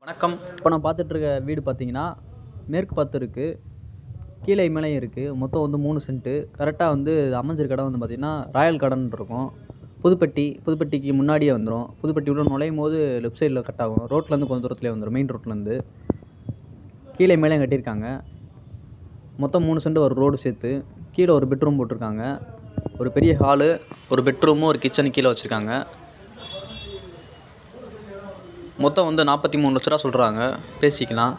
வணக்கம். இப்போ நான் பார்த்துட்ருக்க வீடு பார்த்தீங்கன்னா, மேற்கு பார்த்து இருக்கு. கீழே மேலேயும் இருக்கு. மொத்தம் வந்து 3 சென்ட்டு. கரெக்டாக வந்து அமைஞ்சிருக்க இடம் வந்து பார்த்தீங்கன்னா, ராயல் கார்டன் இருக்கும். புதுப்பட்டிக்கு முன்னாடியே வந்துரும். புதுப்பட்டி உள்ள நுழையும்போது லெஃப்ட் சைடில் கட் ஆகும். ரோட்லேருந்து கொஞ்சம் தூரத்திலே வந்துரும். மெயின் ரோட்லேருந்து. கீழே மேலேயும் கட்டியிருக்காங்க. மொத்தம் 3 சென்ட் ஒரு ரோடு சேர்த்து. கீழே ஒரு பெட்ரூம் போட்டிருக்காங்க. ஒரு பெரிய ஹாலு, ஒரு பெட்ரூமு, ஒரு கிச்சன் கீழே வச்சுருக்காங்க. மொத்தம் வந்து 43 லட்ச ரூபா சொல்கிறாங்க. பேசிக்கலாம்.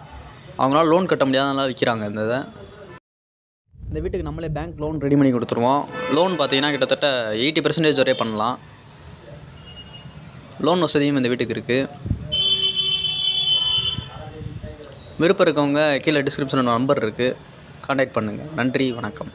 அவங்களால லோன் கட்ட முடியாதனால விற்கிறாங்க இந்த வீட்டுக்கு நம்மளே பேங்க் லோன் ரெடி பண்ணி கொடுத்துருவோம். லோன் பார்த்தீங்கன்னா கிட்டத்தட்ட 80% வரையும் பண்ணலாம். லோன் வசதியும் இந்த வீட்டுக்கு இருக்குது. விருப்பம் இருக்கவங்க கீழே டிஸ்கிரிப்ஷனில் நம்பர் இருக்குது, கான்டாக்ட் பண்ணுங்கள். நன்றி, வணக்கம்.